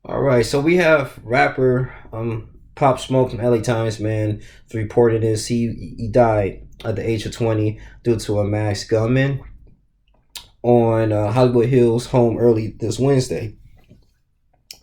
All right, so we have rapper Pop Smoke from LA Times, man. Reported this. He died at the age of 20 due to a mass gunman on Hollywood Hills home early this Wednesday.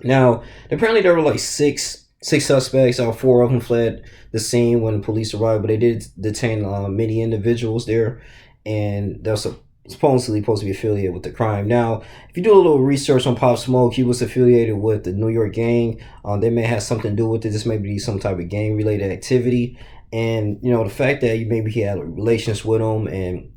Now, apparently there were like six suspects. Four of them fled the scene when the police arrived, but they did detain many individuals there, and they're supposed to be affiliated with the crime. Now, if you do a little research on Pop Smoke, he was affiliated with the New York gang. They may have something to do with it. This may be some type of gang related activity, and the fact that maybe he had relations with them and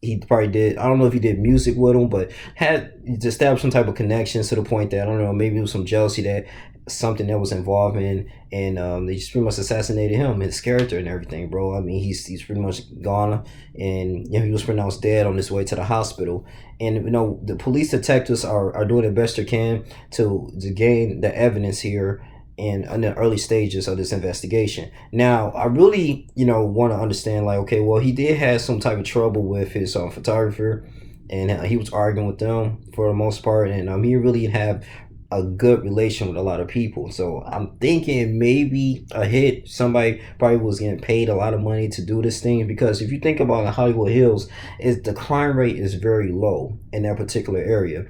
he probably did. I don't know if he did music with him, but had established some type of connections to the point that I don't know. Maybe it was some jealousy that something that was involved in, and they just pretty much assassinated him, his character, and everything, bro. I mean, he's pretty much gone, and he was pronounced dead on his way to the hospital. And the police detectives are doing the best they can to gain the evidence here in the early stages of this investigation. Now, I really, want to understand, like, okay, well, he did have some type of trouble with his photographer, and he was arguing with them for the most part, and he really have a good relation with a lot of people. So I'm thinking maybe a hit. Somebody probably was getting paid a lot of money to do this thing because if you think about the Hollywood Hills, is the crime rate is very low in that particular area,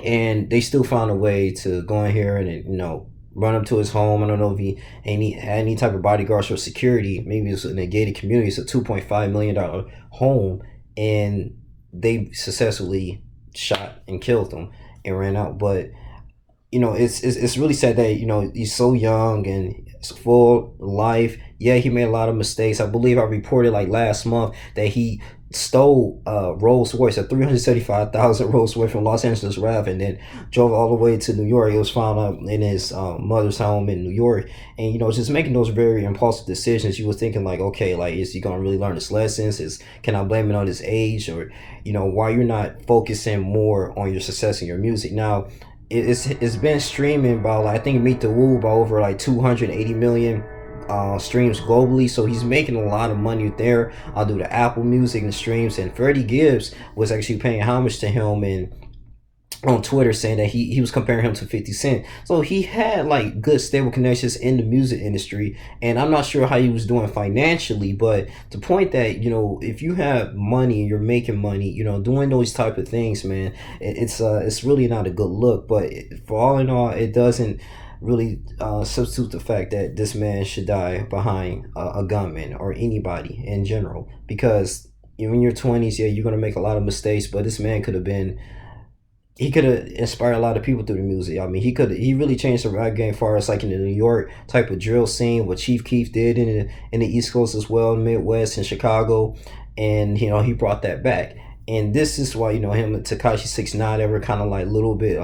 and they still found a way to go in here and run up to his home. I don't know if he had any type of bodyguards or security. Maybe it's in a gated community. It's a $2.5 million home, and they successfully shot and killed him and ran out. But it's really sad that he's so young and it's full life. Yeah, he made a lot of mistakes. I believe I reported like last month that he stole Rolls Royce, a 375,000 Rolls Royce from Los Angeles Rev, and then drove all the way to New York. It was found out in his mother's home in New York, and just making those very impulsive decisions. You were thinking like, okay, like is he gonna really learn his lessons? Can I blame it on his age, or why you're not focusing more on your success in your music now? It's been streaming by like, I think Meet the Woo by over like 280 million streams globally, so he's making a lot of money there. I'll do the Apple Music and streams, and Freddie Gibbs was actually paying homage to him and on Twitter saying that he was comparing him to 50 Cent. So he had like good stable connections in the music industry, and I'm not sure how he was doing financially, but the point that if you have money and you're making money, doing those type of things, man, it's really not a good look. But for all in all, it doesn't really substitute the fact that this man should die behind a gunman or anybody in general, because in your 20s, yeah, you're gonna make a lot of mistakes, but this man could have been, he could have inspired a lot of people through the music. I mean, he really changed the rap game as far as like in the New York type of drill scene, what Chief Keef did in the East Coast as well, Midwest and Chicago, and he brought that back. And this is why him and Takashi 6ix9ine, they were kind of like a little bit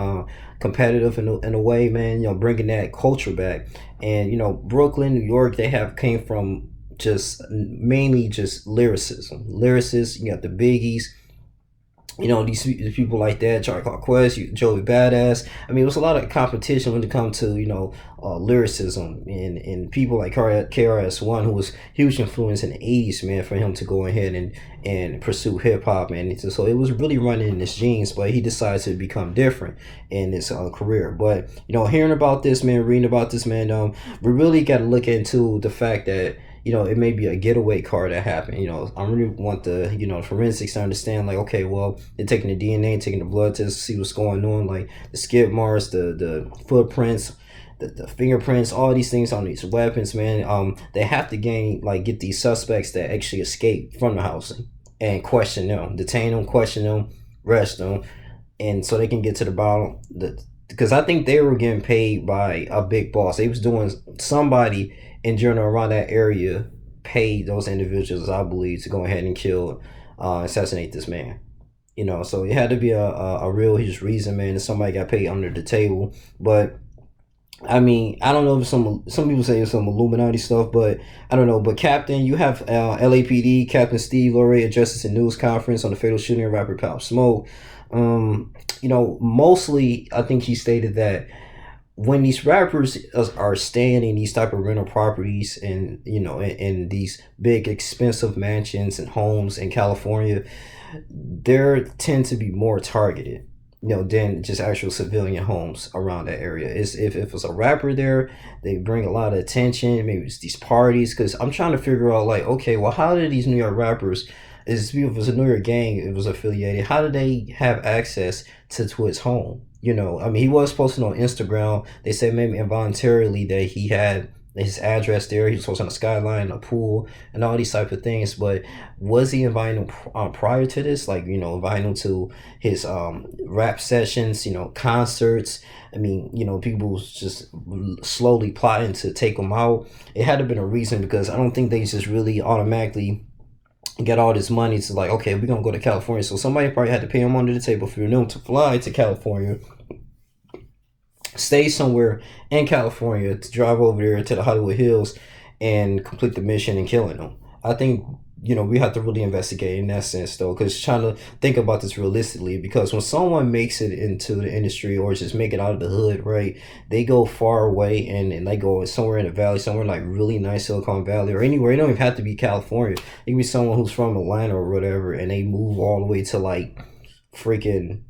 competitive in a way, man. Bringing that culture back, and Brooklyn, New York, they have came from just mainly just lyricism, lyricists. You got the Biggies, these people like that, Charlie Clark Quest, Joey Badass. I mean, it was a lot of competition when it comes to lyricism, and people like KRS-One, who was huge influence in the '80s, man, for him to go ahead and pursue hip hop, man. So it was really running in his genes, but he decided to become different in his career. But hearing about this, man, reading about this, man, we really got to look into the fact that it may be a getaway car that happened. I really want the forensics to understand, like, okay, well, they're taking the DNA, taking the blood test to see what's going on, like the skid marks, the footprints, the fingerprints, all these things on these weapons, man. They have to get these suspects that actually escaped from the house and question them, detain them, question them, arrest them, and so they can get to the bottom. Because I think they were getting paid by a big boss. They was doing somebody in general around that area paid those individuals, I believe, to go ahead and assassinate this man. So it had to be a real huge reason, man, that somebody got paid under the table. But I mean, I don't know if some people say it's some Illuminati stuff, but I don't know. But Captain, you have LAPD Captain Steve Lorre addresses a news conference on the fatal shooting of rapper Pop Smoke. Mostly, I think he stated that when these rappers are staying in these type of rental properties and in these big expensive mansions and homes in California, they tend to be more targeted. than just actual civilian homes around that area. It's if it's a rapper there, they bring a lot of attention. Maybe it's these parties because I'm trying to figure out like, okay, well, how did these New York rappers? If it was a New York gang, it was affiliated. How did they have access to his home? I mean, he was posting on Instagram. They said maybe involuntarily that he had his address there. He was posting on the skyline, a pool, and all these type of things. But was he inviting him prior to this? Like, inviting him to his rap sessions, concerts. I mean, people was just slowly plotting to take him out. It had to have been a reason because I don't think they just really automatically get all this money to like, okay, we're gonna go to California. So somebody probably had to pay him under the table for them to fly to California, stay somewhere in California, to drive over there to the Hollywood Hills and complete the mission and killing them. I think we have to really investigate in that sense though, because trying to think about this realistically, because when someone makes it into the industry or just make it out of the hood, right, they go far away and they go somewhere in the valley, somewhere like really nice Silicon Valley or anywhere. It don't even have to be California. It can be someone who's from Atlanta or whatever, and they move all the way to like freaking,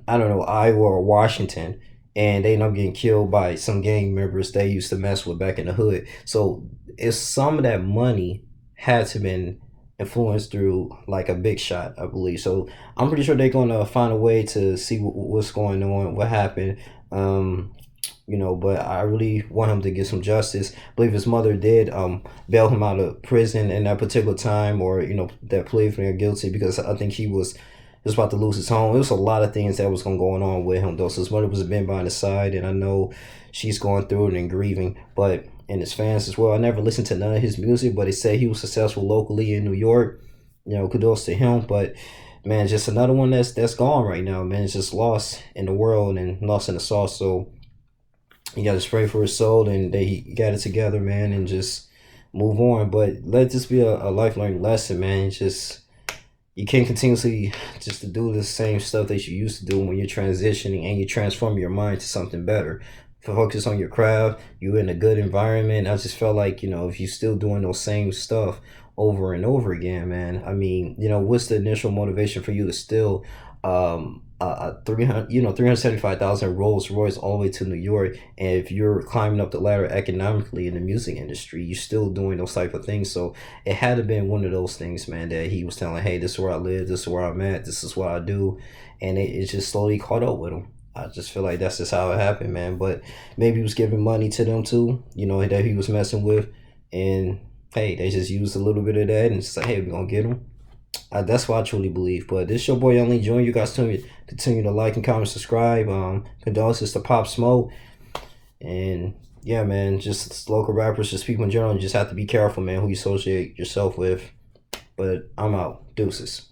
I don't know, Iowa or Washington, and they end up getting killed by some gang members they used to mess with back in the hood. So if some of that money had to been influenced through like a big shot, I believe. So I'm pretty sure they're gonna find a way to see what's going on, what happened. But I really want him to get some justice. I believe his mother did bail him out of prison in that particular time, or that plea for guilty, because I think he was about to lose his home. It was a lot of things that was going on with him though. So his mother was been by his side, and I know she's going through it and grieving. But and his fans as well. I never listened to none of his music, but they say he was successful locally in New York. Kudos to him. But man, just another one that's gone right now. Man, it's just lost in the world and lost in the sauce. So you got to pray for his soul, and they got it together, man, and just move on. But let this be a life learning lesson, man. It's just you can't continuously just to do the same stuff that you used to do when you're transitioning and you transform your mind to something better. Focus on your craft. You're in a good environment. I just felt like if you're still doing those same stuff over and over again, man. I mean, what's the initial motivation for you to still 375,000 Rolls Royce all the way to New York, and if you're climbing up the ladder economically in the music industry, you're still doing those type of things. So it had to been one of those things, man, that he was telling, hey, this is where I live, this is where I'm at, this is what I do, and it just slowly caught up with him. I just feel like that's just how it happened, man. But maybe he was giving money to them too, that he was messing with, and hey, they just used a little bit of that and say, hey, we're gonna get him. That's what I truly believe. But this your boy Young Lee Jr. You guys continue to like and comment, subscribe. Condolences to Pop Smoke. And yeah, man, just local rappers, just people in general, you just have to be careful, man, who you associate yourself with. But I'm out. Deuces.